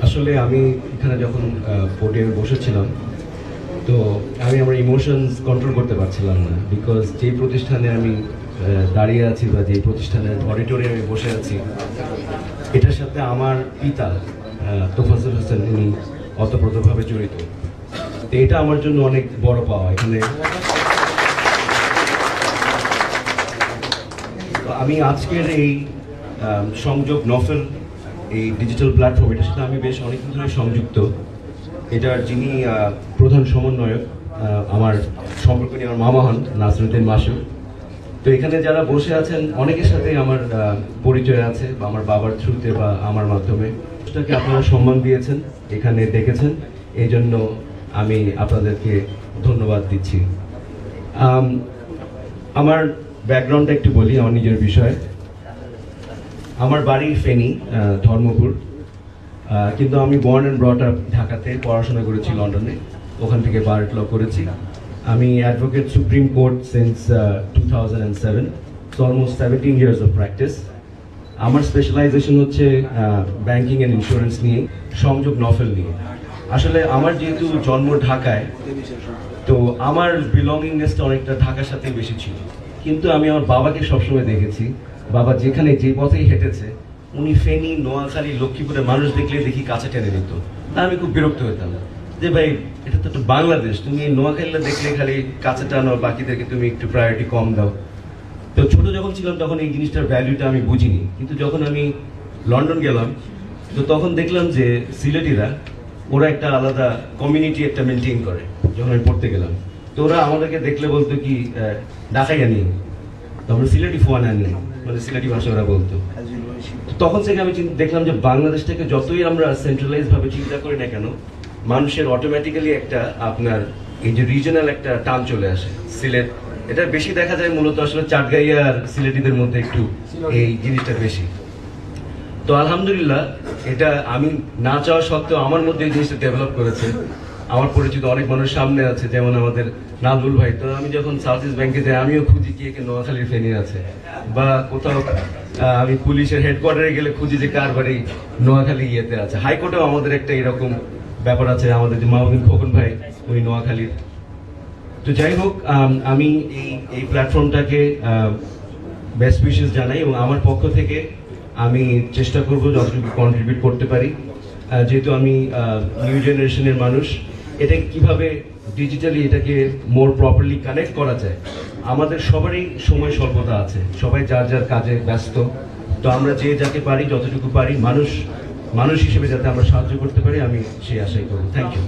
আসলে আমি এখানে যখন পোডিয়ামে বসেছিলাম তো আমি আমার ইমোশনস কন্ট্রোল করতে পারছিলাম না, বিকজ যেই প্রতিষ্ঠানে আমি দাঁড়িয়ে আছি বা যেই প্রতিষ্ঠানের অডিটোরিয়ামে বসে আছি এটার সাথে আমার পিতা তোফাজ্জল হোসেন উনি ওতপ্রোতভাবে জড়িত। তো এটা আমার জন্য অনেক বড় পাওয়া। এখানে তো আমি আজকের এই সংযোগ নফেল এই ডিজিটাল প্ল্যাটফর্ম এটার সাথে আমি বেশ অনেকদিন ধরে সংযুক্ত। এটার যিনি প্রধান সমন্বয়ক আমার সম্পর্ক নিয়ে আমার মামা হন নাসরুদ্দিন মাসুদ। তো এখানে যারা বসে আছেন অনেকের সাথে আমার পরিচয় আছে, বা আমার বাবার থ্রুতে বা আমার মাধ্যমে। সেটাকে আপনারা সম্মান দিয়েছেন, এখানে দেখেছেন, এই জন্য আমি আপনাদেরকে ধন্যবাদ দিচ্ছি। আমার ব্যাকগ্রাউন্ডটা একটু বলি আমার নিজের বিষয়ে। আমার বাড়ি ফেনী, ধর্মপুর, কিন্তু আমি বর্ন অ্যান্ড ব্রট আপ ঢাকাতে, পড়াশোনা করেছি লন্ডনে, ওখান থেকে বারেট ল করেছি। আমি advocate supreme court since 2007, so almost 17 years of practice। আমার স্পেশালাইজেশন হচ্ছে ব্যাংকিং অ্যান্ড ইন্স্যুরেন্স নিয়ে, সংযোগ নফেল নিয়ে। আসলে আমার যেহেতু জন্ম ঢাকায়, তো আমার বিলঙ্গিংনেসটা অনেকটা ঢাকার সাথেই বেশি ছিল। কিন্তু আমি আমার বাবাকে সবসময় দেখেছি, বাবা যেখানে যে পথেই হেঁটেছে উনি ফেনী, নোয়াখালী, লক্ষ্মীপুরের মানুষ দেখলে দেখি কাছে টেনে নিত। তা আমি খুব বিরক্ত হতাম যে ভাই এটা তো একটা বাংলাদেশ, তুমি নোয়াখালীরা দেখলে খালি কাছে টানো, বাকিদেরকে তুমি একটু প্রায়োরিটি কম দাও। তো ছোট যখন ছিলাম তখন এই জিনিসটার ভ্যালুটা আমি বুঝিনি, কিন্তু যখন আমি লন্ডন গেলাম তো তখন দেখলাম যে সিলেটিরা ওরা একটা আলাদা কমিউনিটি একটা মেনটেন করে। যখন আমি পড়তে গেলাম তো ওরা আমাদেরকে দেখলে বলতো কি ঢাকাইয়া নিয়ে, তারপরে সিলেটি ফোয়ানা নিয়ে, মানে সিলেটি ভাষা ওরা বলতো। তখন থেকে আমি দেখলাম যে বাংলাদেশটাকে যতই আমরা সেন্ট্রালাইজ ভাবে চিন্তা করি না কেন, মানুষের অটোমেটিক্যালি একটা আপনার এই যে রিজনাল একটা টান চলে আসে। সিলেট এটা বেশি দেখা যায় মূলত আসলে চাটগাঁইয়া আর সিলেটিদের মধ্যে একটু এই জিনিসটা বেশি। তো আলহামদুলিল্লাহ এটা আমি না চাওয়া সত্ত্বেও আমার মধ্যে এই জিনিসটা ডেভেলপ করেছে। আমার পরিচিত অনেক মানুষ সামনে আছে, যেমন আমাদের নাজুল ভাই। তো আমি যখন সাউথ ইস্ট ব্যাংকে যাই আমিও খুঁজি কে নোয়াখালীর ফেনী আছে, বা কোথাও আমি পুলিশের হেডকোয়ার্টারে গেলে খুঁজি যে কার বাড়ি নোয়াখালী ইয়েতে আছে। হাইকোর্টেও আমাদের একটা এরকম ব্যাপার আছে, আমাদের যে মাহবুব খোকন ভাই উনি নোয়াখালীর। তো যাই হোক, আমি এই প্ল্যাটফর্মটাকে বেস্ট উইশেস জানাই, এবং আমার পক্ষ থেকে আমি চেষ্টা করব যতটুকু কন্ট্রিবিউট করতে পারি। যেহেতু আমি নিউ জেনারেশনের মানুষ, এটাকে কিভাবে ডিজিটালি এটাকে মোর প্রপারলি কানেক্ট করা যায়। আমাদের সবারই সময় স্বল্পতা আছে, সবাই যার যার কাজে ব্যস্ত। তো আমরা যে যাকে পারি যতটুকু পারি মানুষ হিসেবে যাতে আমরা সাহায্য করতে পারি, আমি সেই আশাই করব। Thank you.